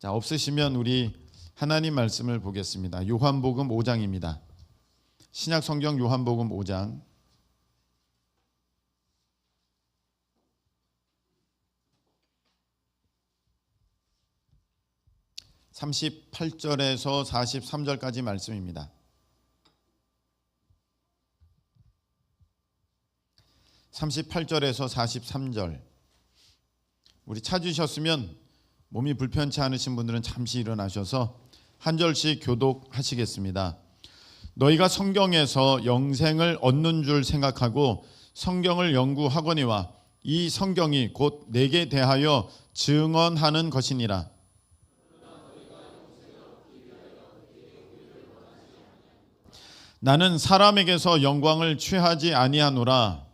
자, 없으시면 우리 하나님 말씀을 보겠습니다. 요한복음 5장입니다. 신약 성경 요한복음 5장 38절에서 43절까지 말씀입니다. 38절에서 43절. 우리 찾으셨으면 몸이 불편치 않으신 분들은 잠시 일어나셔서 한 절씩 교독하시겠습니다. 너희가 성경에서 영생을 얻는 줄 생각하고 성경을 연구하거니와 이 성경이 곧 내게 대하여 증언하는 것이니라. 나는 사람에게서 영광을 취하지 아니하노라.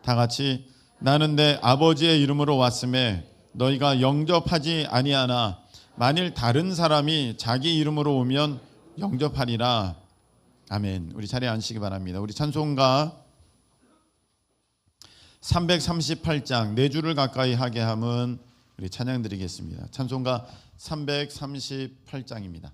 다 같이 나는 내 아버지의 이름으로 왔음에 너희가 영접하지 아니하나 만일 다른 사람이 자기 이름으로 오면 영접하리라. 아멘. 우리 자리에 앉으시기 바랍니다. 우리 찬송가 338장 네 줄을 가까이 하게 함은 우리 찬양 드리겠습니다. 찬송가 338장입니다.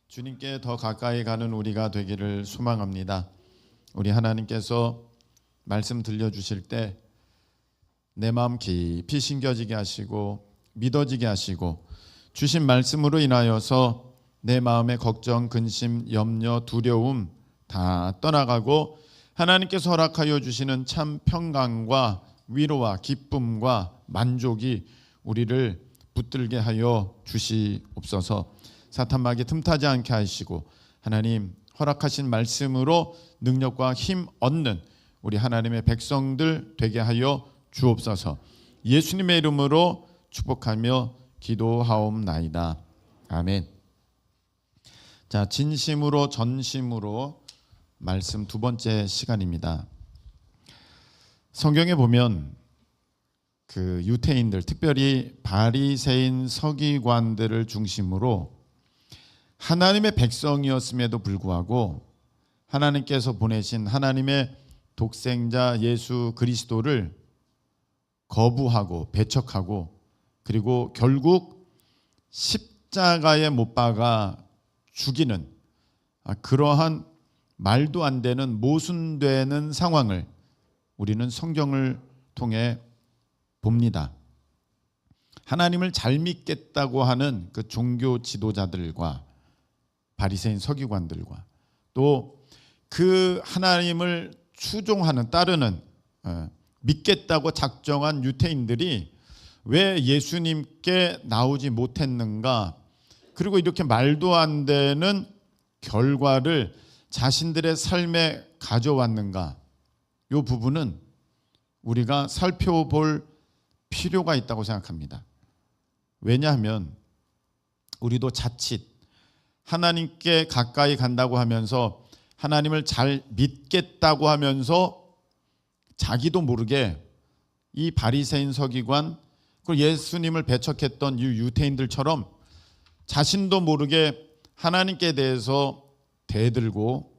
주님께 더 가까이 가는 우리가 되기를 소망합니다. 우리 하나님께서 말씀 들려주실 때 내 마음 깊이 심겨지게 하시고 믿어지게 하시고 주신 말씀으로 인하여서 내 마음의 걱정, 근심, 염려, 두려움 다 떠나가고 하나님께서 허락하여 주시는 참 평강과 위로와 기쁨과 만족이 우리를 붙들게 하여 주시옵소서. 사탄마귀 틈타지 않게 하시고 하나님 허락하신 말씀으로 능력과 힘 얻는 우리 하나님의 백성들 되게 하여 주옵소서. 예수님의 이름으로 축복하며 기도하옵나이다. 아멘. 자, 진심으로 전심으로 말씀 두 번째 시간입니다. 성경에 보면 그 유대인들, 특별히 바리새인 서기관들을 중심으로 하나님의 백성이었음에도 불구하고 하나님께서 보내신 하나님의 독생자 예수 그리스도를 거부하고 배척하고 그리고 결국 십자가에 못 박아 죽이는 그러한 말도 안 되는 모순되는 상황을 우리는 성경을 통해 봅니다. 하나님을 잘 믿겠다고 하는 그 종교 지도자들과 바리새인 서기관들과 또 그 하나님을 추종하는 따르는 믿겠다고 작정한 유대인들이 왜 예수님께 나오지 못했는가, 그리고 이렇게 말도 안 되는 결과를 자신들의 삶에 가져왔는가, 이 부분은 우리가 살펴볼 필요가 있다고 생각합니다. 왜냐하면 우리도 자칫 하나님께 가까이 간다고 하면서 하나님을 잘 믿겠다고 하면서 자기도 모르게 이 바리새인 서기관 그리고 예수님을 배척했던 이 유대인들처럼 자신도 모르게 하나님께 대해서 대들고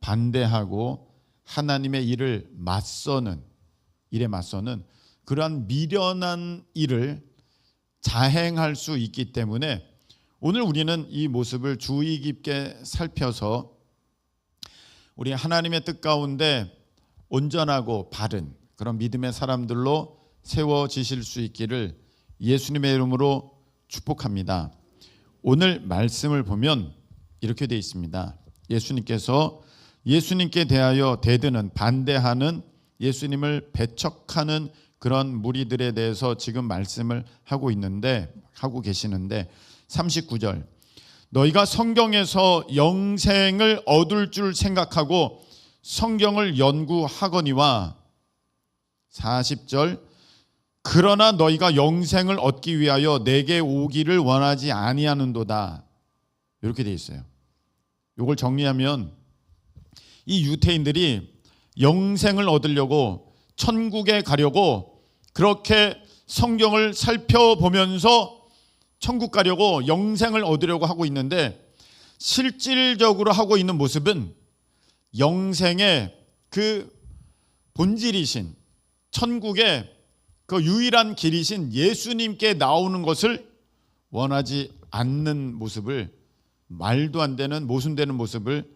반대하고 하나님의 일을 일에 맞서는 그러한 미련한 일을 자행할 수 있기 때문에 오늘 우리는 이 모습을 주의 깊게 살펴서 우리 하나님의 뜻 가운데 온전하고 바른 그런 믿음의 사람들로 세워지실 수 있기를 예수님의 이름으로 축복합니다. 오늘 말씀을 보면 이렇게 되어 있습니다. 예수님께서 예수님께 대하여 대드는 반대하는 예수님을 배척하는 그런 무리들에 대해서 지금 말씀을 하고 계시는데 39절, 너희가 성경에서 영생을 얻을 줄 생각하고 성경을 연구하거니와 40절, 그러나 너희가 영생을 얻기 위하여 내게 오기를 원하지 아니하는도다. 이렇게 돼 있어요. 이걸 정리하면 이 유대인들이 영생을 얻으려고 천국에 가려고 그렇게 성경을 살펴보면서 천국 가려고 영생을 얻으려고 하고 있는데 실질적으로 하고 있는 모습은 영생의 그 본질이신 천국의 그 유일한 길이신 예수님께 나오는 것을 원하지 않는 모습을, 말도 안 되는 모순되는 모습을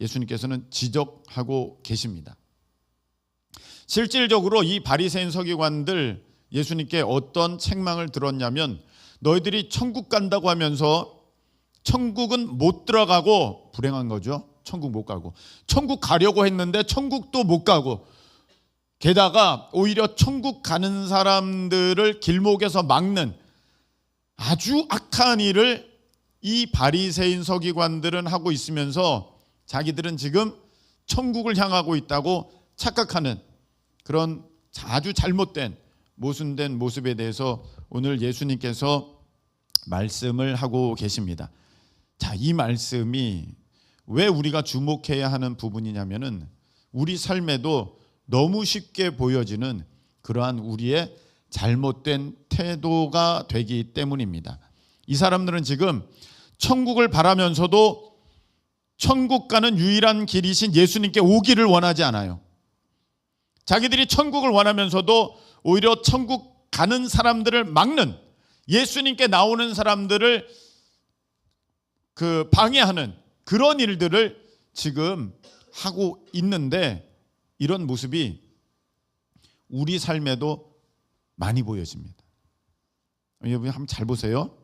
예수님께서는 지적하고 계십니다. 실질적으로 이 바리새인 서기관들 예수님께 어떤 책망을 들었냐면 너희들이 천국 간다고 하면서 천국은 못 들어가고 불행한 거죠. 천국 못 가고 천국 가려고 했는데 천국도 못 가고 게다가 오히려 천국 가는 사람들을 길목에서 막는 아주 악한 일을 이 바리새인 서기관들은 하고 있으면서 자기들은 지금 천국을 향하고 있다고 착각하는 그런 아주 잘못된 모순된 모습에 대해서 오늘 예수님께서 말씀을 하고 계십니다. 자, 이 말씀이 왜 우리가 주목해야 하는 부분이냐면은 우리 삶에도 너무 쉽게 보여지는 그러한 우리의 잘못된 태도가 되기 때문입니다. 이 사람들은 지금 천국을 바라면서도 천국 가는 유일한 길이신 예수님께 오기를 원하지 않아요. 자기들이 천국을 원하면서도 오히려 천국 가는 사람들을 막는, 예수님께 나오는 사람들을 방해하는 그런 일들을 지금 하고 있는데 이런 모습이 우리 삶에도 많이 보여집니다. 여러분 한번 잘 보세요.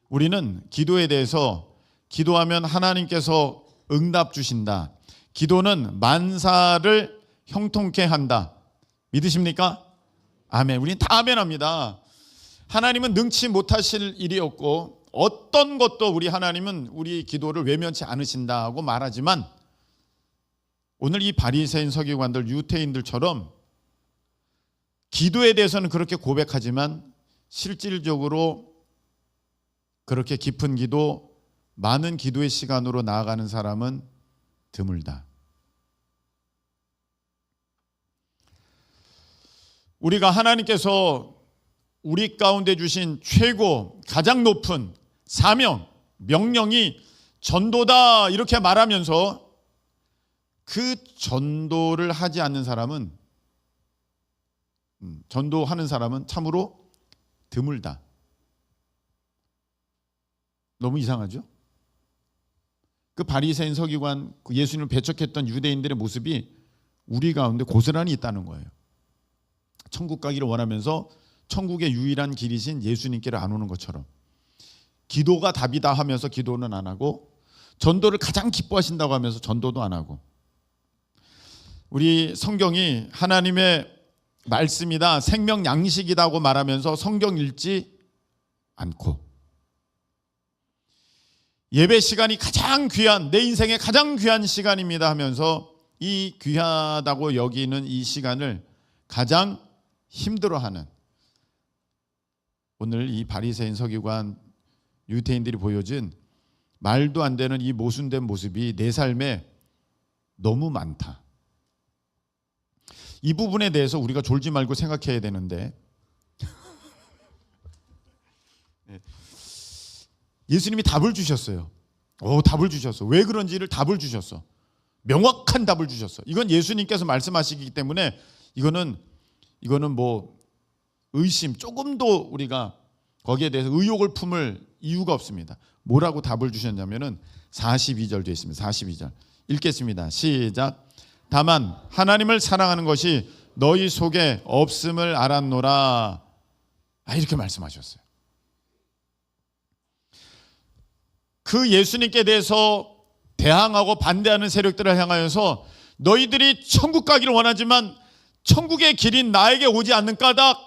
우리는 기도에 대해서 기도하면 하나님께서 응답 주신다. 기도는 만사를 형통케 한다. 믿으십니까? 아멘. 우리는 다 아멘합니다. 하나님은 능치 못하실 일이 없고 어떤 것도 우리 하나님은 우리 기도를 외면치 않으신다고 말하지만 오늘 이 바리새인 서기관들 유대인들처럼 기도에 대해서는 그렇게 고백하지만 실질적으로 그렇게 깊은 기도, 많은 기도의 시간으로 나아가는 사람은 드물다. 우리가 하나님께서 우리 가운데 주신 최고 가장 높은 사명, 명령이 전도다 이렇게 말하면서 그 전도를 하지 않는 사람은, 전도하는 사람은 참으로 드물다. 너무 이상하죠? 그 바리새인 서기관, 그 예수님을 배척했던 유대인들의 모습이 우리 가운데 고스란히 있다는 거예요. 천국 가기를 원하면서 천국의 유일한 길이신 예수님께를 안 오는 것처럼 기도가 답이다 하면서 기도는 안 하고 전도를 가장 기뻐하신다고 하면서 전도도 안 하고 우리 성경이 하나님의 말씀이다, 생명 양식이다고 말하면서 성경 읽지 않고 예배 시간이 가장 귀한, 내 인생의 가장 귀한 시간입니다 하면서 이 귀하다고 여기는 이 시간을 가장 힘들어하는 오늘 이 바리새인 서기관 유대인들이 보여준 말도 안 되는 이 모순된 모습이 내 삶에 너무 많다. 이 부분에 대해서 우리가 졸지 말고 생각해야 되는데 예수님이 답을 주셨어요. 답을 주셨어. 왜 그런지를 답을 주셨어. 명확한 답을 주셨어. 이건 예수님께서 말씀하시기 때문에 이거는 뭐 의심, 조금도 우리가 거기에 대해서 의혹을 품을 이유가 없습니다. 뭐라고 답을 주셨냐면은 42절 되어 있습니다. 42절 읽겠습니다. 시작. 다만 하나님을 사랑하는 것이 너희 속에 없음을 알았노라. 이렇게 말씀하셨어요. 그 예수님께 대해서 대항하고 반대하는 세력들을 향하여서 너희들이 천국 가기를 원하지만 천국의 길인 나에게 오지 않는 까닭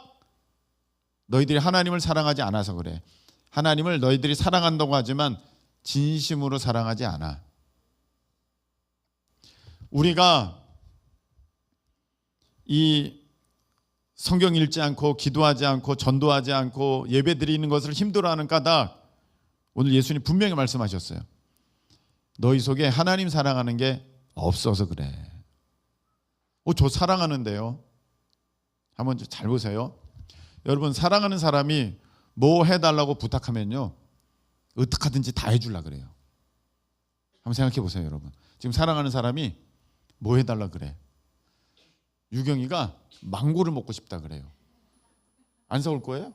너희들이 하나님을 사랑하지 않아서 그래. 하나님을 너희들이 사랑한다고 하지만 진심으로 사랑하지 않아. 우리가 이 성경 읽지 않고 기도하지 않고 전도하지 않고 예배 드리는 것을 힘들어하는 까닭 오늘 예수님 분명히 말씀하셨어요. 너희 속에 하나님 사랑하는 게 없어서 그래. 저 사랑하는데요. 한번 잘 보세요. 여러분 사랑하는 사람이 뭐 해달라고 부탁하면요 어떻게 하든지 다 해주려고 그래요. 한번 생각해 보세요. 여러분 지금 사랑하는 사람이 뭐 해달라 그래. 유경이가 망고를 먹고 싶다 그래요. 안 사올 거예요?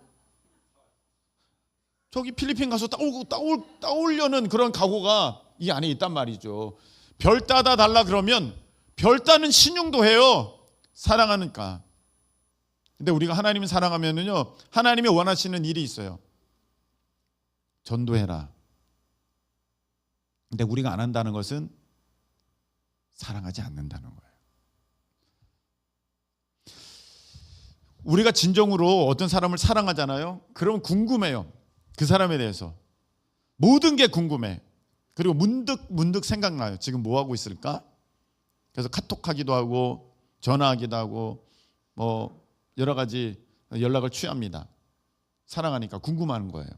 저기 필리핀 가서 따오려는 그런 각오가 이 안에 있단 말이죠. 별 따다 달라 그러면 별 따는 신용도 해요. 사랑하니까. 근데 우리가 하나님을 사랑하면은요 하나님이 원하시는 일이 있어요. 전도해라. 근데 우리가 안 한다는 것은 사랑하지 않는다는 거예요. 우리가 진정으로 어떤 사람을 사랑하잖아요. 그러면 궁금해요. 그 사람에 대해서 모든 게 궁금해. 그리고 문득 생각나요. 지금 뭐 하고 있을까? 그래서 카톡하기도 하고 전화하기도 하고 뭐 여러 가지 연락을 취합니다. 사랑하니까 궁금한 거예요.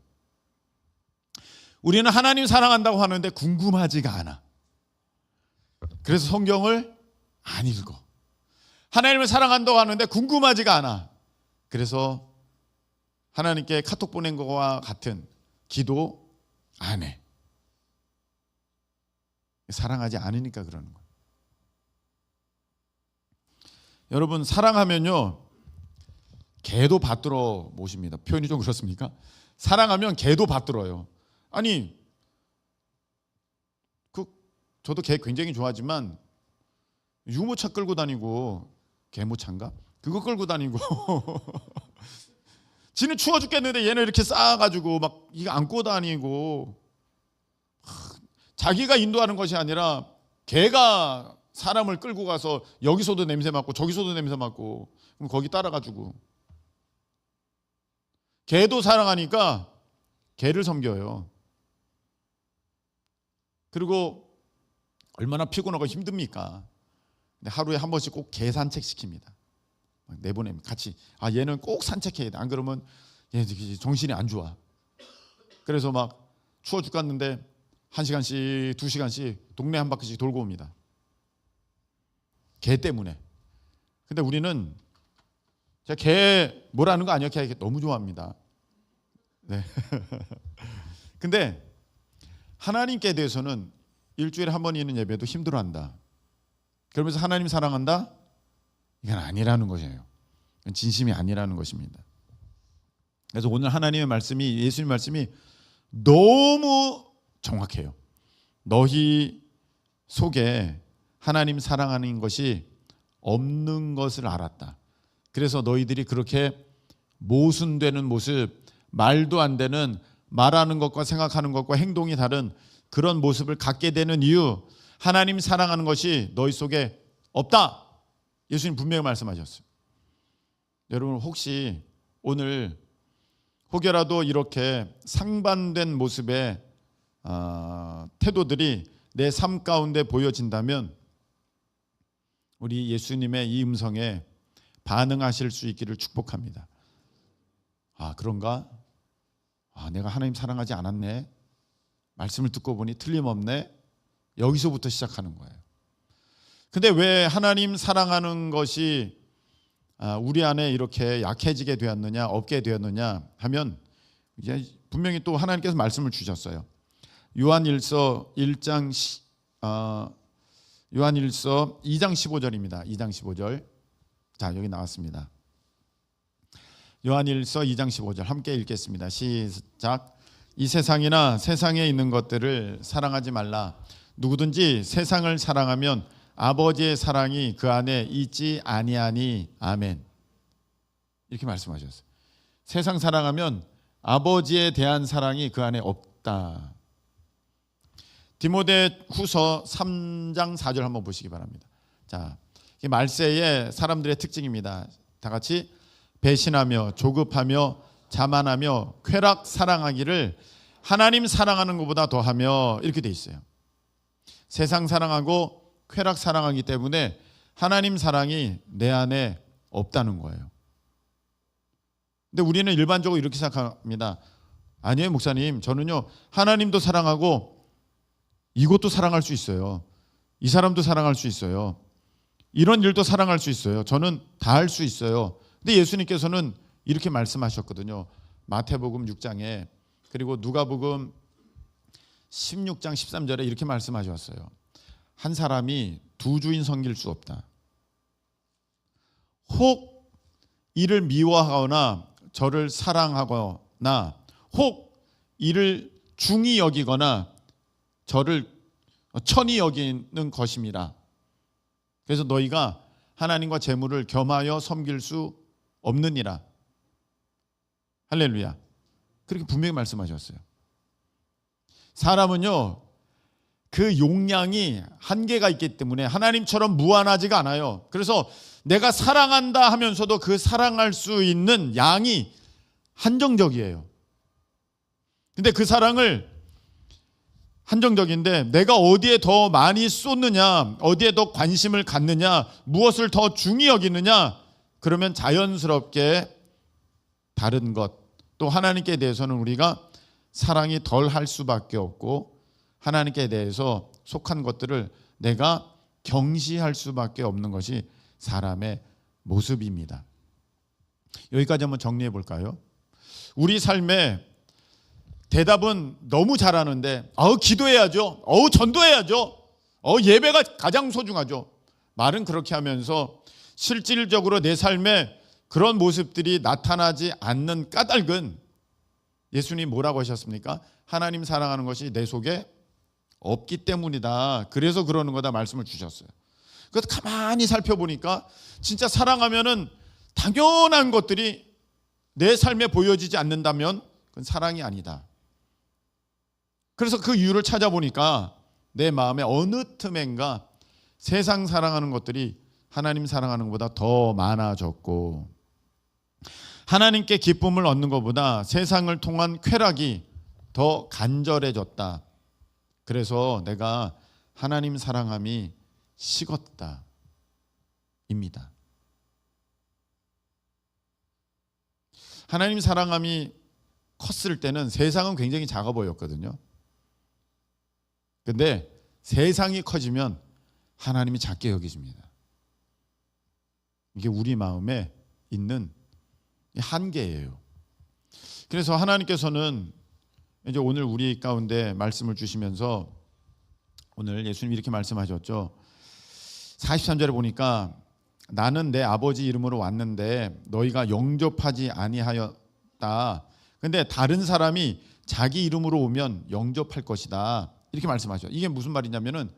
우리는 하나님 사랑한다고 하는데 궁금하지가 않아. 그래서 성경을 안 읽어. 하나님을 사랑한다고 하는데 궁금하지가 않아. 그래서 하나님께 카톡 보낸 것과 같은 기도 안 해. 사랑하지 않으니까 그러는 거예요. 여러분 사랑하면요 개도 받들어 모십니다. 표현이 좀 그렇습니까? 사랑하면 개도 받들어요. 아니 저도 개 굉장히 좋아하지만 유모차 끌고 다니고 개모차인가? 그거 끌고 다니고 지는 추워 죽겠는데 얘는 이렇게 쌓아가지고 막 이거 안고 다니고 자기가 인도하는 것이 아니라 개가 사람을 끌고 가서 여기서도 냄새 맡고 저기서도 냄새 맡고 그럼 거기 따라가지고 개도 사랑하니까 개를 섬겨요. 그리고 얼마나 피곤하고 힘듭니까? 근데 하루에 한 번씩 꼭 개 산책 시킵니다. 내보내면 같이 얘는 꼭 산책해야 돼. 안 그러면 얘 정신이 안 좋아. 그래서 막 추워 죽겠는데 1시간씩 2시간씩 동네 한 바퀴씩 돌고 옵니다. 개 때문에. 근데 우리는 제가 개 뭐라는 거 아니에요. 개 너무 좋아합니다. 네. 근데 하나님께 대해서는 일주일에 한 번 있는 예배도 힘들어한다. 그러면서 하나님 사랑한다? 이건 아니라는 것이에요. 이건 진심이 아니라는 것입니다. 그래서 오늘 하나님의 말씀이, 예수님 말씀이 너무 정확해요. 너희 속에 하나님 사랑하는 것이 없는 것을 알았다. 그래서 너희들이 그렇게 모순되는 모습, 말도 안 되는, 말하는 것과 생각하는 것과 행동이 다른 그런 모습을 갖게 되는 이유, 하나님 사랑하는 것이 너희 속에 없다. 예수님 분명히 말씀하셨어요. 여러분 혹시 오늘 혹여라도 이렇게 상반된 모습의 태도들이 내 삶 가운데 보여진다면 우리 예수님의 이 음성에 반응하실 수 있기를 축복합니다. 그런가? 내가 하나님 사랑하지 않았네. 말씀을 듣고 보니 틀림없네. 여기서부터 시작하는 거예요. 근데 왜 하나님 사랑하는 것이 우리 안에 이렇게 약해지게 되었느냐, 없게 되었느냐 하면 이제 분명히 또 하나님께서 말씀을 주셨어요. 요한일서 2장 15절입니다. 2장 15절. 자, 여기 나왔습니다. 요한일서 2장 15절 함께 읽겠습니다. 시작. 이 세상이나 세상에 있는 것들을 사랑하지 말라. 누구든지 세상을 사랑하면 아버지의 사랑이 그 안에 있지 아니하니. 아멘. 이렇게 말씀하셨어요. 세상 사랑하면 아버지에 대한 사랑이 그 안에 없다. 디모데후서 3장 4절 한번 보시기 바랍니다. 자, 이 말세의 사람들의 특징입니다. 다 같이 배신하며 조급하며 자만하며 쾌락 사랑하기를 하나님 사랑하는 것보다 더하며, 이렇게 돼 있어요. 세상 사랑하고 쾌락 사랑하기 때문에 하나님 사랑이 내 안에 없다는 거예요. 근데 우리는 일반적으로 이렇게 생각합니다. 아니에요 목사님, 저는요 하나님도 사랑하고 이것도 사랑할 수 있어요. 이 사람도 사랑할 수 있어요. 이런 일도 사랑할 수 있어요. 저는 다 할 수 있어요. 근데 예수님께서는 이렇게 말씀하셨거든요. 마태복음 6장에, 그리고 누가복음 16장 13절에 이렇게 말씀하셨어요. 한 사람이 두 주인 섬길 수 없다. 혹 이를 미워하거나 저를 사랑하거나, 혹 이를 중히 여기거나 저를 천히 여기는 것임이라. 그래서 너희가 하나님과 재물을 겸하여 섬길 수 없느니라. 할렐루야. 그렇게 분명히 말씀하셨어요. 사람은요 그 용량이 한계가 있기 때문에 하나님처럼 무한하지가 않아요. 그래서 내가 사랑한다 하면서도 그 사랑할 수 있는 양이 한정적이에요. 근데 그 사랑을 한정적인데 내가 어디에 더 많이 쏟느냐, 어디에 더 관심을 갖느냐, 무엇을 더 중히 여기느냐, 그러면 자연스럽게 다른 것, 또 하나님께 대해서는 우리가 사랑이 덜 할 수밖에 없고 하나님께 대해서 속한 것들을 내가 경시할 수밖에 없는 것이 사람의 모습입니다. 여기까지 한번 정리해 볼까요? 우리 삶에 대답은 너무 잘하는데 기도해야죠. 전도해야죠. 예배가 가장 소중하죠. 말은 그렇게 하면서 실질적으로 내 삶에 그런 모습들이 나타나지 않는 까닭은 예수님 뭐라고 하셨습니까? 하나님 사랑하는 것이 내 속에 없기 때문이다. 그래서 그러는 거다 말씀을 주셨어요. 그래서 가만히 살펴보니까 진짜 사랑하면은 당연한 것들이 내 삶에 보여지지 않는다면 그건 사랑이 아니다. 그래서 그 이유를 찾아보니까 내 마음에 어느 틈엔가 세상 사랑하는 것들이 하나님 사랑하는 것보다 더 많아졌고, 하나님께 기쁨을 얻는 것보다 세상을 통한 쾌락이 더 간절해졌다. 그래서 내가 하나님 사랑함이 식었다 입니다. 하나님 사랑함이 컸을 때는 세상은 굉장히 작아 보였거든요. 근데 세상이 커지면 하나님이 작게 여기십니다. 이게 우리 마음에 있는 한계예요. 그래서 하나님께서는 이제 오늘 우리 가운데 말씀을 주시면서 오늘 예수님이 이렇게 말씀하셨죠. 43절에 보니까 나는 내 아버지 이름으로 왔는데 너희가 영접하지 아니하였다. 근데 다른 사람이 자기 이름으로 오면 영접할 것이다. 이렇게 말씀하죠. 이게 무슨 말이냐면은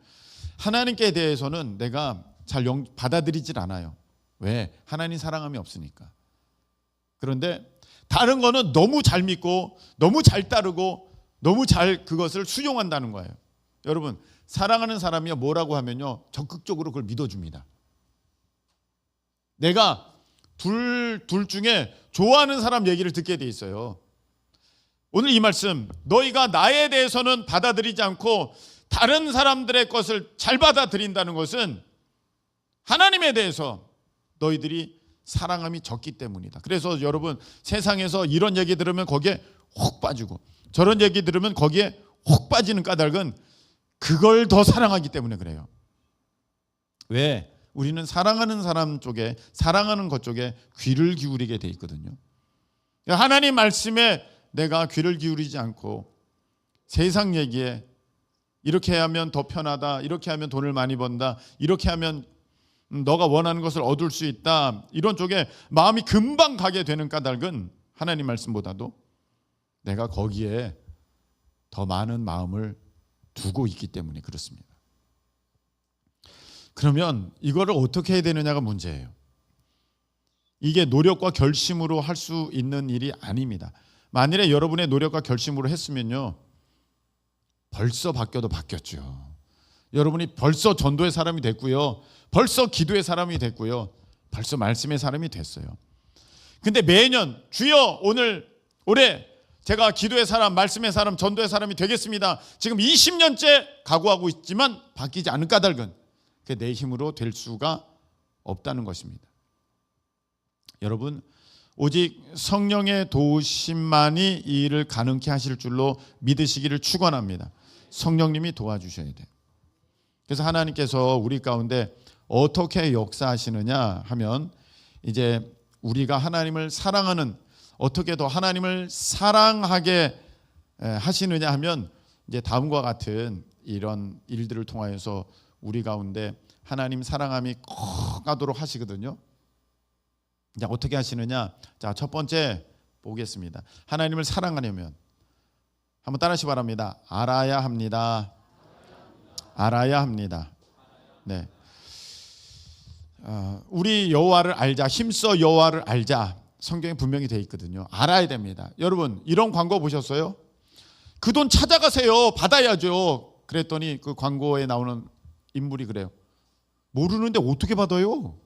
하나님께 대해서는 내가 잘 받아들이질 않아요. 왜? 하나님 사랑함이 없으니까. 그런데 다른 거는 너무 잘 믿고 너무 잘 따르고 너무 잘 그것을 수용한다는 거예요. 여러분, 사랑하는 사람이 뭐라고 하면요 적극적으로 그걸 믿어줍니다. 내가 둘 중에 좋아하는 사람 얘기를 듣게 돼 있어요. 오늘 이 말씀, 너희가 나에 대해서는 받아들이지 않고 다른 사람들의 것을 잘 받아들인다는 것은 하나님에 대해서 너희들이 사랑함이 적기 때문이다. 그래서 여러분, 세상에서 이런 얘기 들으면 거기에 혹 빠지고 저런 얘기 들으면 거기에 혹 빠지는 까닭은 그걸 더 사랑하기 때문에 그래요. 왜? 우리는 사랑하는 사람 쪽에, 사랑하는 것 쪽에 귀를 기울이게 돼 있거든요. 하나님 말씀에 내가 귀를 기울이지 않고 세상 얘기에 이렇게 하면 더 편하다, 이렇게 하면 돈을 많이 번다, 이렇게 하면 너가 원하는 것을 얻을 수 있다, 이런 쪽에 마음이 금방 가게 되는 까닭은 하나님 말씀보다도 내가 거기에 더 많은 마음을 두고 있기 때문에 그렇습니다. 그러면 이거를 어떻게 해야 되느냐가 문제예요. 이게 노력과 결심으로 할 수 있는 일이 아닙니다. 만일에 여러분의 노력과 결심으로 했으면요 벌써 바뀌어도 바뀌었죠. 여러분이 벌써 전도의 사람이 됐고요, 벌써 기도의 사람이 됐고요, 벌써 말씀의 사람이 됐어요. 근데 매년 주여 올해 제가 기도의 사람, 말씀의 사람, 전도의 사람이 되겠습니다, 지금 20년째 각오하고 있지만 바뀌지 않은 까닭은 그게 내 힘으로 될 수가 없다는 것입니다. 여러분, 오직 성령의 도우심만이 이 일을 가능케 하실 줄로 믿으시기를 축원합니다. 성령님이 도와주셔야 돼요. 그래서 하나님께서 우리 가운데 어떻게 역사하시느냐 하면, 이제 우리가 하나님을 사랑하는, 어떻게 더 하나님을 사랑하게 하시느냐 하면 이제 다음과 같은 이런 일들을 통하여서 우리 가운데 하나님 사랑함이 커가도록 하시거든요. 자, 어떻게 하시느냐? 자, 첫 번째 보겠습니다. 하나님을 사랑하려면 한번 따라하시기 바랍니다. 알아야 합니다. 알아야 합니다. 네. 우리 여호와를 알자, 힘써 여호와를 알자. 성경에 분명히 되어 있거든요. 알아야 됩니다. 여러분, 이런 광고 보셨어요? 그 돈 찾아가세요. 받아야죠. 그랬더니 그 광고에 나오는 인물이 그래요. 모르는데 어떻게 받아요?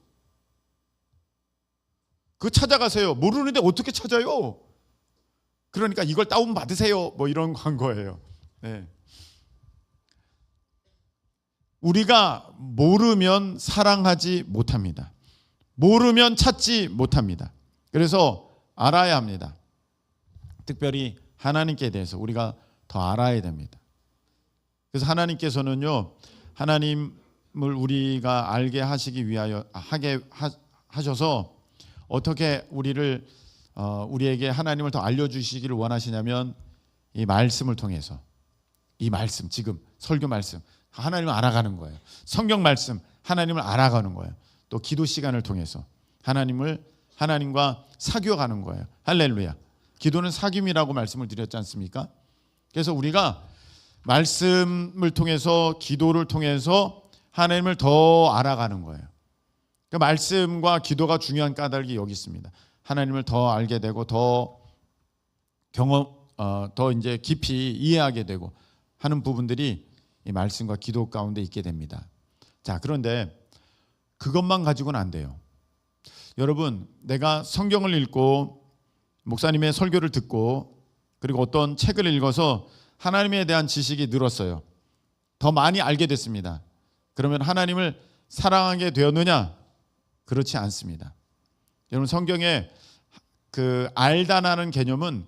그 찾아가세요. 모르는데 어떻게 찾아요? 그러니까 이걸 다운 받으세요. 뭐 이런 광고예요. 네. 우리가 모르면 사랑하지 못합니다. 모르면 찾지 못합니다. 그래서 알아야 합니다. 특별히 하나님께 대해서 우리가 더 알아야 됩니다. 그래서 하나님께서는요, 하나님을 우리가 알게 하시기 위하여 하셔서 어떻게 우리에게 하나님을 더 알려주시기를 원하시냐면, 이 말씀을 통해서, 이 말씀, 지금 설교 말씀, 하나님을 알아가는 거예요. 성경 말씀, 하나님을 알아가는 거예요. 또 기도 시간을 통해서 하나님과 사귀어가는 거예요. 할렐루야. 기도는 사귐이라고 말씀을 드렸지 않습니까? 그래서 우리가 말씀을 통해서, 기도를 통해서 하나님을 더 알아가는 거예요. 그 말씀과 기도가 중요한 까닭이 여기 있습니다. 하나님을 더 알게 되고 더 이제 깊이 이해하게 되고 하는 부분들이 이 말씀과 기도 가운데 있게 됩니다. 자, 그런데 그것만 가지고는 안 돼요. 여러분, 내가 성경을 읽고 목사님의 설교를 듣고 그리고 어떤 책을 읽어서 하나님에 대한 지식이 늘었어요. 더 많이 알게 됐습니다. 그러면 하나님을 사랑하게 되었느냐? 그렇지 않습니다. 여러분, 성경에 그 알다라는 개념은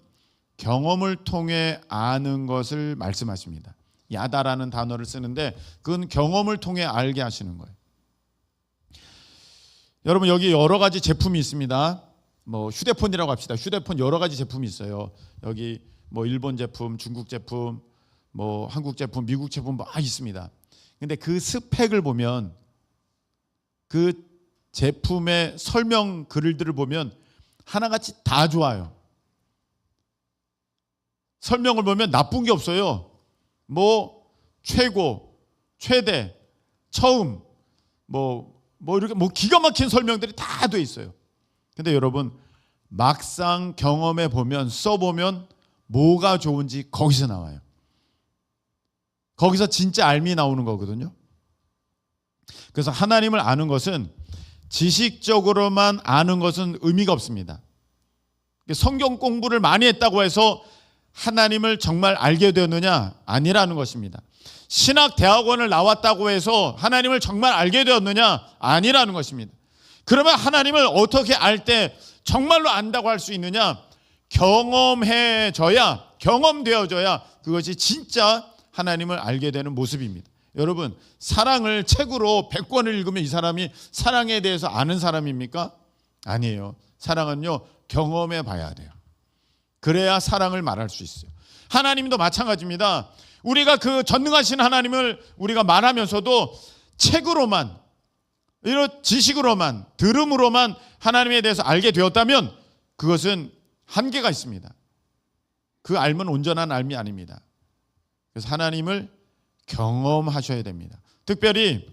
경험을 통해 아는 것을 말씀하십니다. 야다라는 단어를 쓰는데 그건 경험을 통해 알게 하시는 거예요. 여러분, 여기 여러 가지 제품이 있습니다. 뭐 휴대폰이라고 합시다. 휴대폰 여러 가지 제품이 있어요. 여기 뭐 일본 제품, 중국 제품, 뭐 한국 제품, 미국 제품 막 있습니다. 근데 그 스펙을 보면, 그 제품의 설명 글들을 보면 하나같이 다 좋아요. 설명을 보면 나쁜 게 없어요. 뭐 최고, 최대, 처음, 뭐 이렇게 뭐 기가 막힌 설명들이 다 돼 있어요. 근데 여러분, 막상 경험해 보면, 써보면 뭐가 좋은지 거기서 나와요. 거기서 진짜 알미 나오는 거거든요. 그래서 하나님을 아는 것은 지식적으로만 아는 것은 의미가 없습니다. 성경 공부를 많이 했다고 해서 하나님을 정말 알게 되었느냐? 아니라는 것입니다. 신학 대학원을 나왔다고 해서 하나님을 정말 알게 되었느냐? 아니라는 것입니다. 그러면 하나님을 어떻게 알 때 정말로 안다고 할 수 있느냐? 경험해져야, 경험되어져야 그것이 진짜 하나님을 알게 되는 모습입니다. 여러분, 사랑을 책으로 100권을 읽으면 이 사람이 사랑에 대해서 아는 사람입니까? 아니에요. 사랑은요, 경험해 봐야 돼요. 그래야 사랑을 말할 수 있어요. 하나님도 마찬가지입니다. 우리가 그 전능하신 하나님을 우리가 말하면서도 책으로만, 이런 지식으로만, 들음으로만 하나님에 대해서 알게 되었다면 그것은 한계가 있습니다. 그 알면 온전한 알미 아닙니다. 그래서 하나님을 경험하셔야 됩니다. 특별히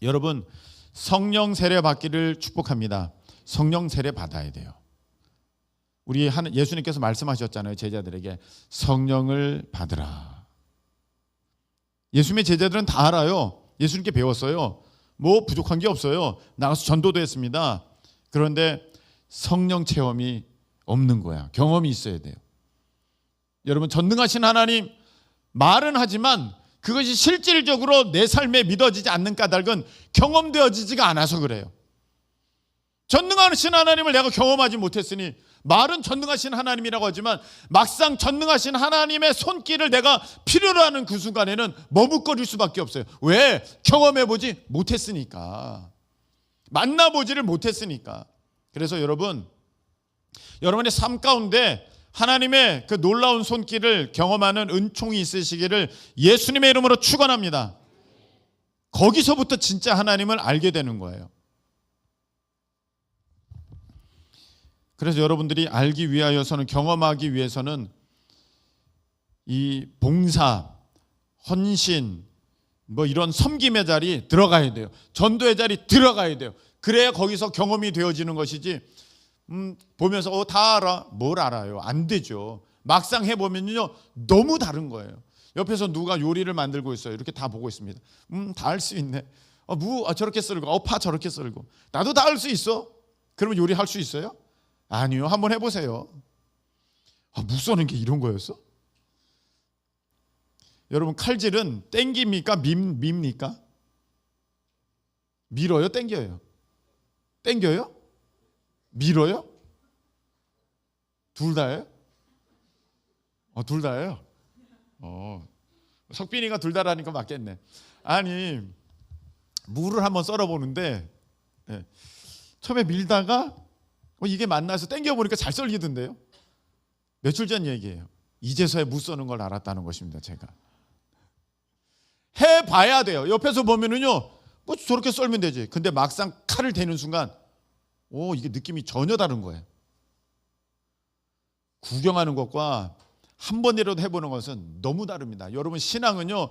여러분, 성령 세례 받기를 축복합니다. 성령 세례 받아야 돼요. 우리 예수님께서 말씀하셨잖아요. 제자들에게 성령을 받으라. 예수님의 제자들은 다 알아요. 예수님께 배웠어요. 뭐 부족한 게 없어요. 나가서 전도도 했습니다. 그런데 성령 체험이 없는 거야. 경험이 있어야 돼요. 여러분, 전능하신 하나님 말은 하지만 그것이 실질적으로 내 삶에 믿어지지 않는 까닭은 경험되어지지가 않아서 그래요. 전능하신 하나님을 내가 경험하지 못했으니, 말은 전능하신 하나님이라고 하지만 막상 전능하신 하나님의 손길을 내가 필요로 하는 그 순간에는 머뭇거릴 수밖에 없어요. 왜? 경험해보지 못했으니까. 만나보지를 못했으니까. 그래서 여러분, 여러분의 삶 가운데 하나님의 그 놀라운 손길을 경험하는 은총이 있으시기를 예수님의 이름으로 축원합니다. 거기서부터 진짜 하나님을 알게 되는 거예요. 그래서 여러분들이 알기 위하여서는, 경험하기 위해서는 이 봉사, 헌신, 뭐 이런 섬김의 자리 들어가야 돼요. 전도의 자리 들어가야 돼요. 그래야 거기서 경험이 되어지는 것이지, 보면서 다 알아. 뭘 알아요? 안 되죠. 막상 해보면요, 너무 다른 거예요. 옆에서 누가 요리를 만들고 있어요. 이렇게 다 보고 있습니다. 다 할 수 있네. 무 저렇게 썰고, 파 저렇게 썰고. 나도 다 할 수 있어. 그러면 요리할 수 있어요? 아니요. 한번 해보세요. 무 써는 게 이런 거였어? 여러분, 칼질은 땡깁니까? 밉니까? 밀어요? 땡겨요? 땡겨요? 밀어요? 둘 다예요? 둘 다예요? 석빈이가 둘 다라니까 맞겠네. 아니, 무를 한번 썰어보는데, 네, 처음에 밀다가 이게 만나서 땡겨보니까 잘 썰리던데요. 며칠 전 얘기예요. 이제서야 무 써는 걸 알았다는 것입니다. 제가 해봐야 돼요. 옆에서 보면은요, 뭐 저렇게 썰면 되지. 근데 막상 칼을 대는 순간 이게 느낌이 전혀 다른 거예요. 구경하는 것과 한 번이라도 해보는 것은 너무 다릅니다. 여러분, 신앙은요,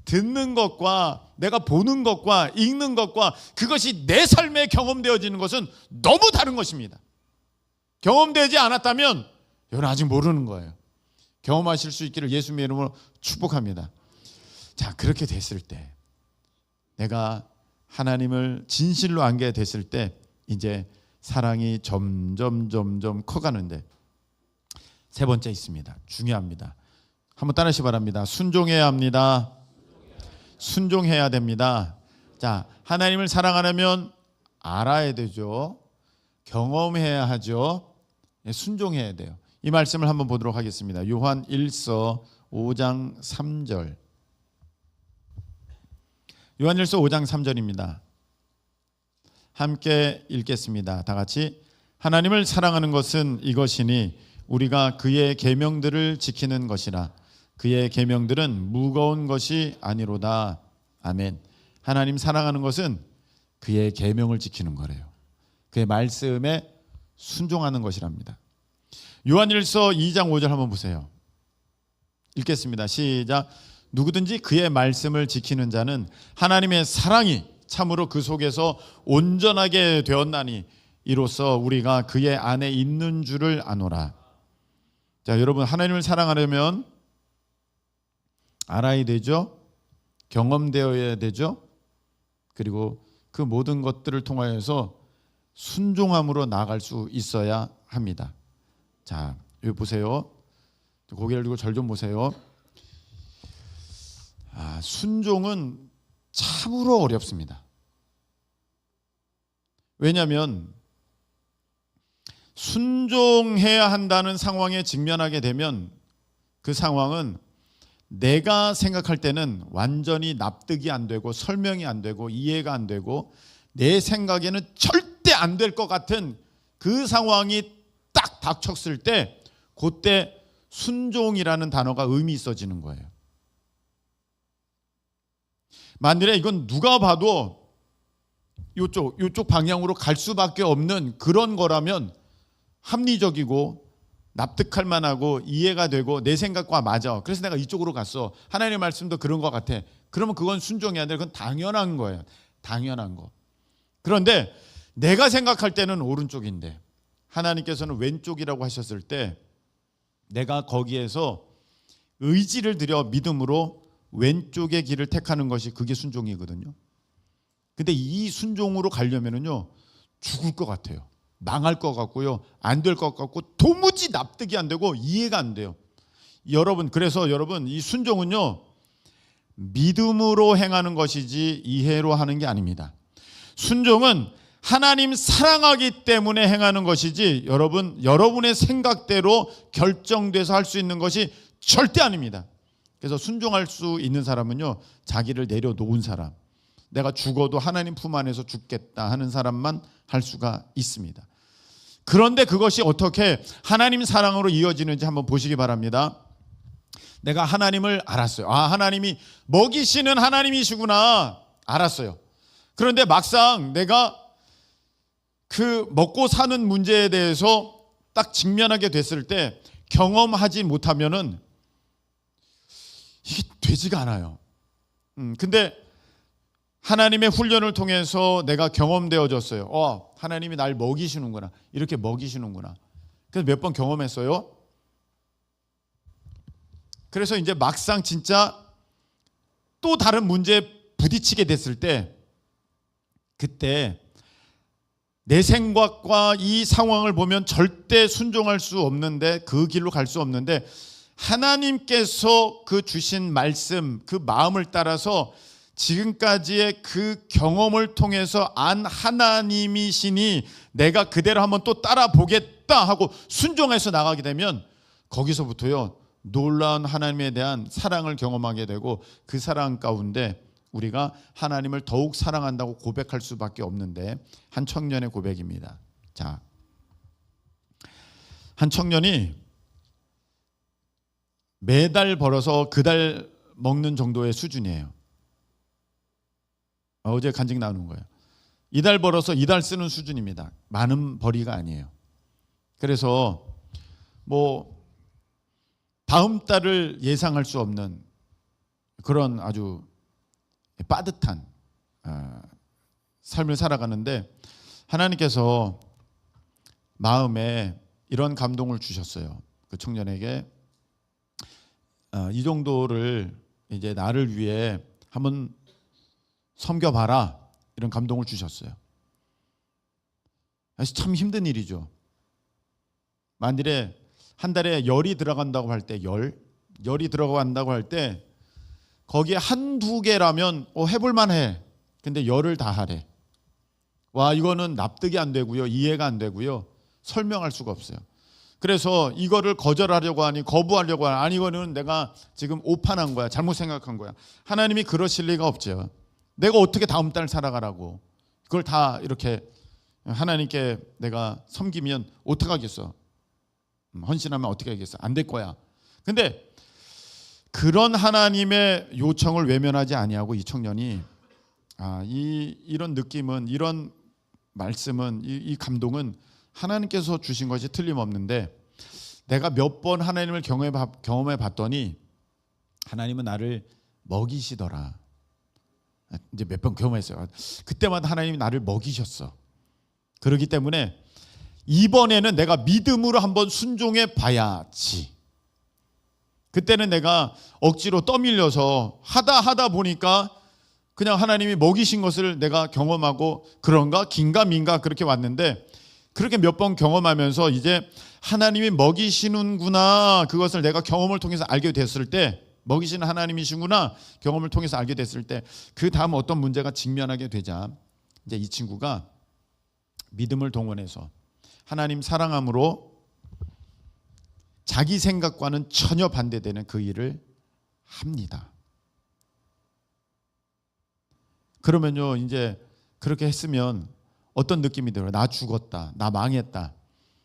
듣는 것과 내가 보는 것과 읽는 것과 그것이 내 삶에 경험되어지는 것은 너무 다른 것입니다. 경험되지 않았다면 여러분 아직 모르는 거예요. 경험하실 수 있기를 예수님의 이름으로 축복합니다. 자, 그렇게 됐을 때, 내가 하나님을 진실로 알게 됐을 때 이제 사랑이 점점 커가는데, 세 번째 있습니다. 중요합니다. 한번 따라하시기 바랍니다. 순종해야 합니다. 순종해야 됩니다. 자, 하나님을 사랑하려면 알아야 되죠. 경험해야 하죠. 순종해야 돼요. 이 말씀을 한번 보도록 하겠습니다. 요한 1서 5장 3절. 요한 1서 5장 3절입니다. 함께 읽겠습니다. 다 같이. 하나님을 사랑하는 것은 이것이니 우리가 그의 계명들을 지키는 것이라. 그의 계명들은 무거운 것이 아니로다. 아멘. 하나님 사랑하는 것은 그의 계명을 지키는 거래요. 그의 말씀에 순종하는 것이랍니다. 요한일서 2장 5절 한번 보세요. 읽겠습니다. 시작. 누구든지 그의 말씀을 지키는 자는 하나님의 사랑이 참으로 그 속에서 온전하게 되었나니 이로써 우리가 그의 안에 있는 줄을 아노라. 자, 여러분, 하나님을 사랑하려면 알아야 되죠. 경험되어야 되죠. 그리고 그 모든 것들을 통하여서 순종함으로 나아갈 수 있어야 합니다. 자, 여기 보세요. 고개를 들고 절 좀 보세요. 순종은 참으로 어렵습니다. 왜냐하면 순종해야 한다는 상황에 직면하게 되면 그 상황은 내가 생각할 때는 완전히 납득이 안 되고 설명이 안 되고 이해가 안 되고 내 생각에는 절대 안 될 것 같은 그 상황이 딱 닥쳤을 때 그때 순종이라는 단어가 의미 있어지는 거예요. 만일에 이건 누가 봐도 이쪽 방향으로 갈 수밖에 없는 그런 거라면 합리적이고 납득할 만하고 이해가 되고 내 생각과 맞아. 그래서 내가 이쪽으로 갔어. 하나님의 말씀도 그런 것 같아. 그러면 그건 순종해야 돼. 그건 당연한 거예요. 당연한 거. 그런데 내가 생각할 때는 오른쪽인데 하나님께서는 왼쪽이라고 하셨을 때 내가 거기에서 의지를 들여 믿음으로 왼쪽의 길을 택하는 것이 그게 순종이거든요. 근데 이 순종으로 가려면은요 죽을 것 같아요. 망할 것 같고요. 안 될 것 같고 도무지 납득이 안 되고 이해가 안 돼요. 그래서 여러분 이 순종은요 믿음으로 행하는 것이지 이해로 하는 게 아닙니다. 순종은 하나님 사랑하기 때문에 행하는 것이지 여러분의 생각대로 결정돼서 할 수 있는 것이 절대 아닙니다. 그래서 순종할 수 있는 사람은요 자기를 내려놓은 사람, 내가 죽어도 하나님 품 안에서 죽겠다 하는 사람만 할 수가 있습니다. 그런데 그것이 어떻게 하나님 사랑으로 이어지는지 한번 보시기 바랍니다. 내가 하나님을 알았어요. 하나님이 먹이시는 하나님이시구나 알았어요. 그런데 막상 내가 그 먹고 사는 문제에 대해서 딱 직면하게 됐을 때 경험하지 못하면은 이게 되지가 않아요. 근데 하나님의 훈련을 통해서 내가 경험되어졌어요. 하나님이 날 먹이시는구나. 이렇게 먹이시는구나. 그래서 몇 번 경험했어요. 그래서 이제 막상 진짜 또 다른 문제에 부딪히게 됐을 때 그때 내 생각과 이 상황을 보면 절대 순종할 수 없는데 그 길로 갈 수 없는데 하나님께서 그 주신 말씀, 그 마음을 따라서 지금까지의 그 경험을 통해서 안 하나님이시니 내가 그대로 한번 또 따라 보겠다 하고 순종해서 나가게 되면 거기서부터요 놀라운 하나님에 대한 사랑을 경험하게 되고 그 사랑 가운데 우리가 하나님을 더욱 사랑한다고 고백할 수밖에 없는데 한 청년의 고백입니다. 자, 한 청년이 매달 벌어서 그달 먹는 정도의 수준이에요. 어제 간증 나누는 거예요. 이달 벌어서 이달 쓰는 수준입니다. 많은 벌이가 아니에요. 그래서 다음 달을 예상할 수 없는 그런 아주 빠듯한 삶을 살아가는데 하나님께서 마음에 이런 감동을 주셨어요. 그 청년에게 이 정도를 이제 나를 위해 한번 섬겨봐라 이런 감동을 주셨어요. 참 힘든 일이죠. 만일에 한 달에 열이 들어간다고 할 때, 열이 들어간다고 할 때 거기에 한두 개라면 해볼만 해. 근데 열을 다 하래. 와, 이거는 납득이 안 되고요, 이해가 안 되고요, 설명할 수가 없어요. 그래서 이거를 거절하려고 하니, 거부하려고 하니, 아니 이거는 내가 지금 오판한 거야, 잘못 생각한 거야. 하나님이 그러실 리가 없죠. 내가 어떻게 다음 달 살아가라고 그걸 다 이렇게 하나님께 내가 섬기면 어떡하겠어? 헌신하면 어떻게 하겠어? 안 될 거야. 근데 그런 하나님의 요청을 외면하지 아니하고 이 청년이 이런 느낌은, 이런 말씀은, 이 감동은 하나님께서 주신 것이 틀림없는데, 내가 몇 번 하나님을 경험해 봤더니 하나님은 나를 먹이시더라. 이제 몇 번 경험했어요. 그때마다 하나님이 나를 먹이셨어. 그렇기 때문에 이번에는 내가 믿음으로 한번 순종해 봐야지. 그때는 내가 억지로 떠밀려서 하다 보니까 그냥 하나님이 먹이신 것을 내가 경험하고, 그런가 긴가 민가 그렇게 왔는데, 그렇게 몇 번 경험하면서 이제 하나님이 먹이시는구나, 그것을 내가 경험을 통해서 알게 됐을 때, 먹이시는 하나님이시구나 경험을 통해서 알게 됐을 때, 그 다음 어떤 문제가 직면하게 되자 이제 이 친구가 믿음을 동원해서 하나님 사랑함으로 자기 생각과는 전혀 반대되는 그 일을 합니다. 그러면요, 이제 그렇게 했으면 어떤 느낌이 들어요? 나 죽었다, 나 망했다.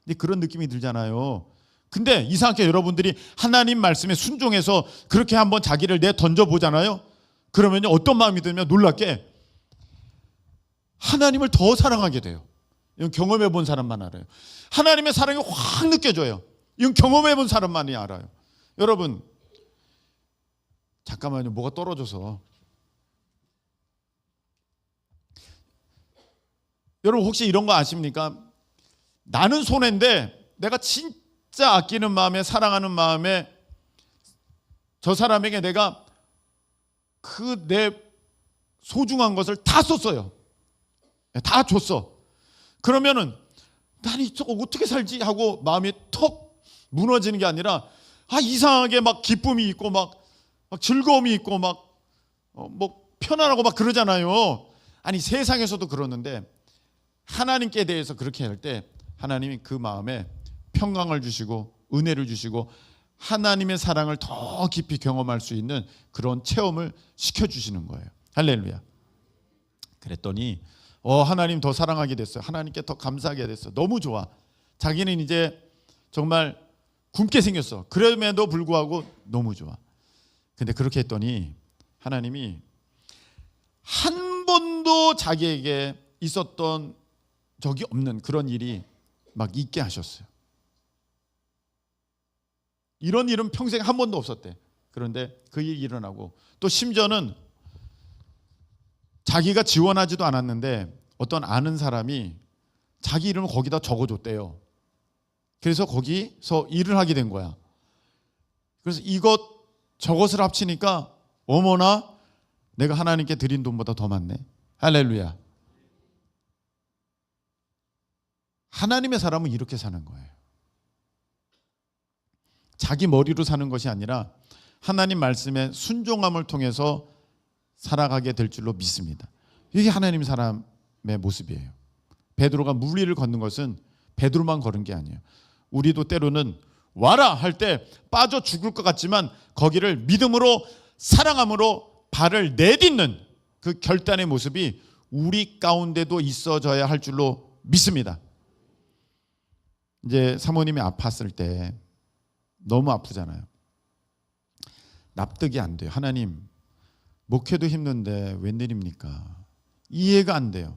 근데 그런 느낌이 들잖아요. 근데 이상하게 여러분들이 하나님 말씀에 순종해서 그렇게 한번 자기를 내 던져보잖아요. 그러면요, 어떤 마음이 들면 놀랍게 하나님을 더 사랑하게 돼요. 이건 경험해 본 사람만 알아요. 하나님의 사랑이 확 느껴져요. 이건 경험해 본 사람만이 알아요. 여러분, 잠깐만요, 뭐가 떨어져서. 여러분 혹시 이런 거 아십니까? 나는 손해인데 내가 진짜 아끼는 마음에, 사랑하는 마음에 저 사람에게 내가 그 내 소중한 것을 다 썼어요. 다 줬어. 그러면은 난 이거 어떻게 살지 하고 마음이 턱 무너지는 게 아니라, 이상하게 막 기쁨이 있고 막 즐거움이 있고 뭐 편안하고 막 그러잖아요. 아니 세상에서도 그러는데 하나님께 대해서 그렇게 할 때 하나님이 그 마음에 평강을 주시고 은혜를 주시고 하나님의 사랑을 더 깊이 경험할 수 있는 그런 체험을 시켜주시는 거예요. 할렐루야. 그랬더니 하나님 더 사랑하게 됐어요. 하나님께 더 감사하게 됐어. 너무 좋아. 자기는 이제 정말 굶게 생겼어. 그럼에도 불구하고 너무 좋아. 근데 그렇게 했더니 하나님이 한 번도 자기에게 있었던 적이 없는 그런 일이 막 있게 하셨어요. 이런 일은 평생 한 번도 없었대. 그런데 그 일이 일어나고, 또 심지어는 자기가 지원하지도 않았는데 어떤 아는 사람이 자기 이름을 거기다 적어줬대요. 그래서 거기서 일을 하게 된 거야. 그래서 저것을 합치니까 어머나 내가 하나님께 드린 돈보다 더 많네. 할렐루야. 하나님의 사람은 이렇게 사는 거예요. 자기 머리로 사는 것이 아니라 하나님 말씀에 순종함을 통해서 살아가게 될 줄로 믿습니다. 이게 하나님 사람의 모습이에요. 베드로가 물 위를 걷는 것은 베드로만 걸은 게 아니에요. 우리도 때로는 와라 할 때 빠져 죽을 것 같지만 거기를 믿음으로, 사랑함으로 발을 내딛는 그 결단의 모습이 우리 가운데도 있어져야 할 줄로 믿습니다. 이제 사모님이 아팠을 때 너무 아프잖아요. 납득이 안 돼요. 하나님, 목회도 힘든데 웬일입니까? 이해가 안 돼요.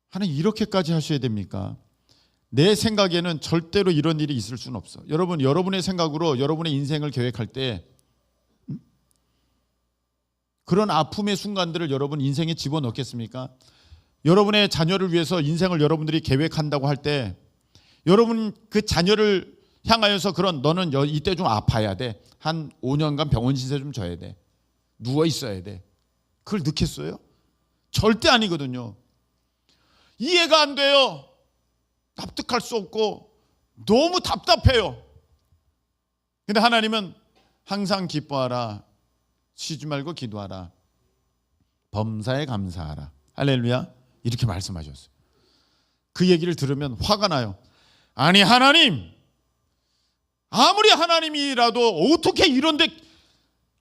하나님, 이렇게까지 하셔야 됩니까? 내 생각에는 절대로 이런 일이 있을 수는 없어. 여러분, 여러분의 생각으로 여러분의 인생을 계획할 때 그런 아픔의 순간들을 여러분 인생에 집어넣겠습니까? 여러분의 자녀를 위해서 인생을 여러분들이 계획한다고 할 때 여러분 그 자녀를 향하여서 너는 이때 좀 아파야 돼. 한 5년간 병원 신세 좀 져야 돼. 누워 있어야 돼. 그걸 넣겠어요? 절대 아니거든요. 이해가 안 돼요. 납득할 수 없고 너무 답답해요. 근데 하나님은 항상 기뻐하라, 쉬지 말고 기도하라, 범사에 감사하라, 할렐루야, 이렇게 말씀하셨어요. 그 얘기를 들으면 화가 나요. 아니 하나님, 아무리 하나님이라도 어떻게 이런데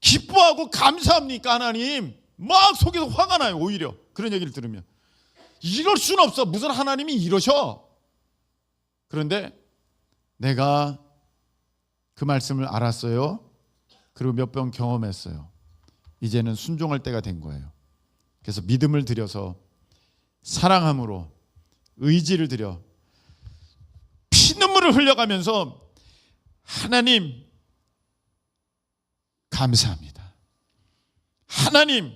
기뻐하고 감사합니까? 하나님, 막 속에서 화가 나요. 오히려 그런 얘기를 들으면 이럴 수는 없어. 무슨 하나님이 이러셔. 그런데 내가 그 말씀을 알았어요. 그리고 몇 번 경험했어요. 이제는 순종할 때가 된 거예요. 그래서 믿음을 들여서 사랑함으로 의지를 들여 피눈물을 흘려가면서 하나님 감사합니다, 하나님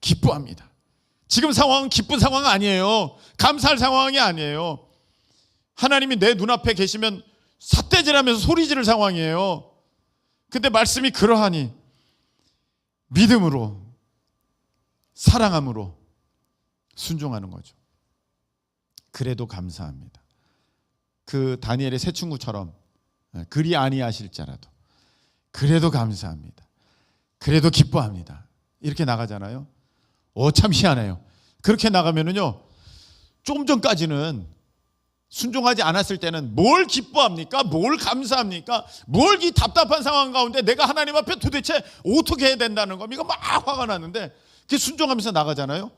기뻐합니다. 지금 상황은 기쁜 상황 아니에요. 감사할 상황이 아니에요. 하나님이 내 눈앞에 계시면 삿대질하면서 소리 지를 상황이에요. 근데 말씀이 그러하니 믿음으로 사랑함으로 순종하는 거죠. 그래도 감사합니다. 그 다니엘의 새 친구처럼 그리 아니하실지라도 그래도 감사합니다, 그래도 기뻐합니다, 이렇게 나가잖아요. 참 희한해요. 그렇게 나가면은요, 조금 전까지는 순종하지 않았을 때는 뭘 기뻐합니까? 뭘 감사합니까? 뭘 이 답답한 상황 가운데 내가 하나님 앞에 도대체 어떻게 해야 된다는 겁니까? 막 화가 나는데 그게 순종하면서 나가잖아요.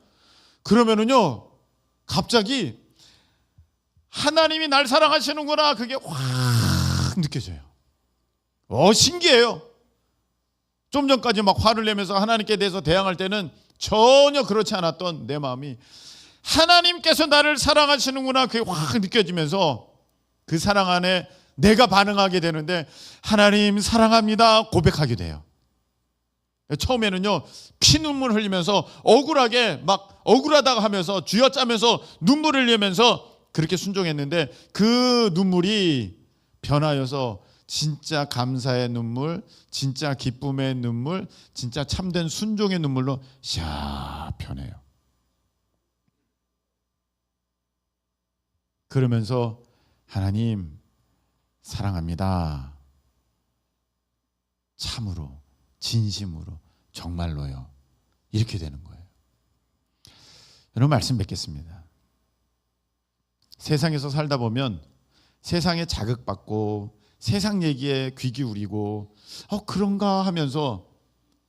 그러면은요, 갑자기 하나님이 날 사랑하시는구나, 그게 확 느껴져요. 신기해요. 좀 전까지 막 화를 내면서 하나님께 대해서 대항할 때는 전혀 그렇지 않았던 내 마음이 하나님께서 나를 사랑하시는구나, 그게 확 느껴지면서 그 사랑 안에 내가 반응하게 되는데 하나님 사랑합니다 고백하게 돼요. 처음에는요, 피눈물 흘리면서 억울하게 막 억울하다고 하면서 쥐어짜면서 눈물을 흘리면서 그렇게 순종했는데 그 눈물이 변하여서 진짜 감사의 눈물, 진짜 기쁨의 눈물, 진짜 참된 순종의 눈물로 샤 변해요. 그러면서 하나님 사랑합니다, 참으로 진심으로 정말로요, 이렇게 되는 거예요. 여러분, 말씀 뵙겠습니다. 세상에서 살다 보면 세상에 자극받고 세상 얘기에 귀 기울이고 그런가 하면서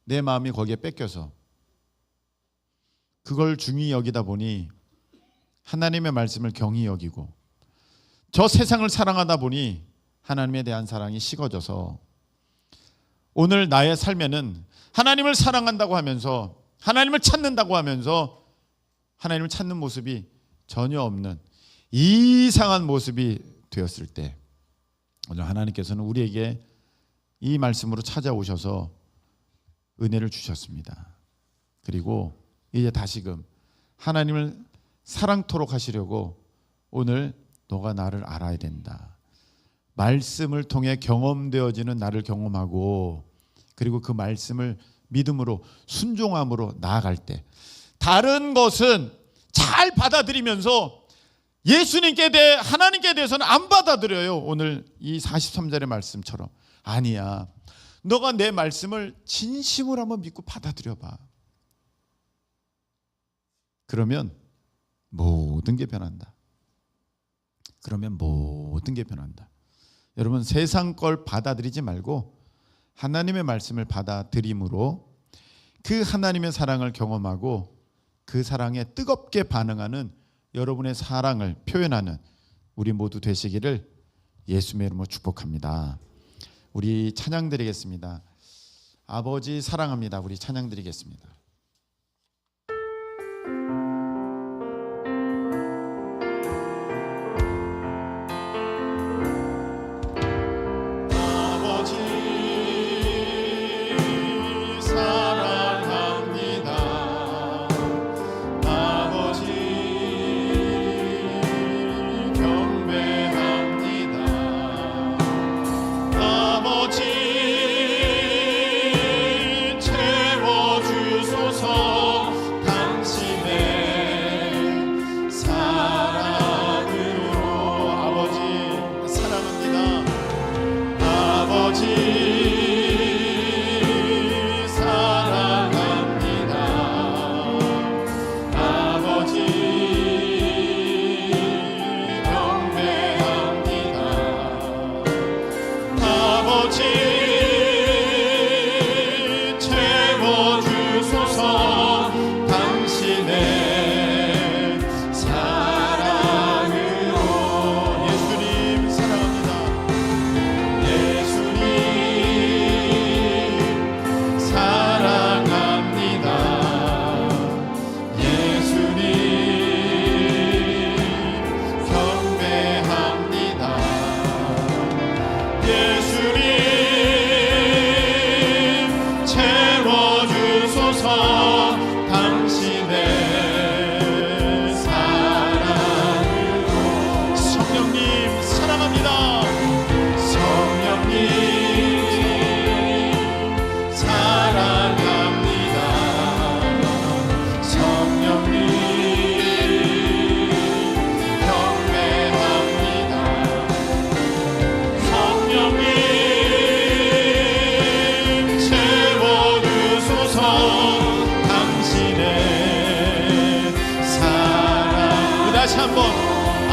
내 마음이 거기에 뺏겨서 그걸 중히 여기다 보니 하나님의 말씀을 경히 여기고 저 세상을 사랑하다 보니 하나님에 대한 사랑이 식어져서 오늘 나의 삶에는 하나님을 사랑한다고 하면서 하나님을 찾는다고 하면서 하나님을 찾는 모습이 전혀 없는 이상한 모습이 되었을 때 오늘 하나님께서는 우리에게 이 말씀으로 찾아오셔서 은혜를 주셨습니다. 그리고 이제 다시금 하나님을 사랑토록 하시려고 오늘 너가 나를 알아야 된다, 말씀을 통해 경험되어지는 나를 경험하고 그리고 그 말씀을 믿음으로 순종함으로 나아갈 때 다른 것은 잘 받아들이면서 예수님께 대해 하나님께 대해서는 안 받아들여요. 오늘 이 43절의 말씀처럼 아니야, 너가 내 말씀을 진심으로 한번 믿고 받아들여 봐. 그러면 모든 게 변한다. 그러면 모든 게 변한다. 여러분, 세상 걸 받아들이지 말고 하나님의 말씀을 받아들임으로 그 하나님의 사랑을 경험하고 그 사랑에 뜨겁게 반응하는 여러분의 사랑을 표현하는 우리 모두 되시기를 예수님의 이름으로 축복합니다. 우리 찬양 드리겠습니다. 아버지 사랑합니다. 우리 찬양 드리겠습니다. 채워주소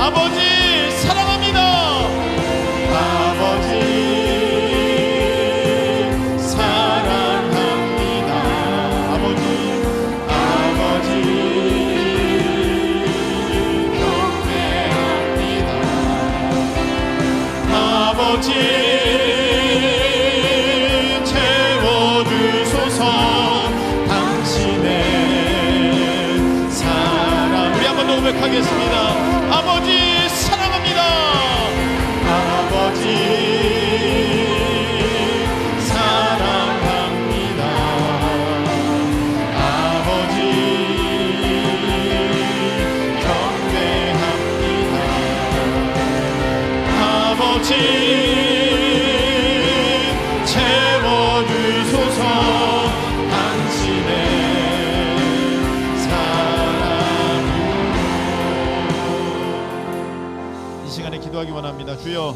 아버지 사랑합니다. 아버지 사랑합니다. 아버지 경배합니다. 아버지 채워주소서. 당신의 사랑. 우리 한번 더 고백하겠습니다. 아버지 사랑합니다. 아버지 사랑합니다. 아버지 경배합니다. 아버지 채워주소서. 당신의 사랑으로. 이 시간에 기도하기 원합니다. 주여,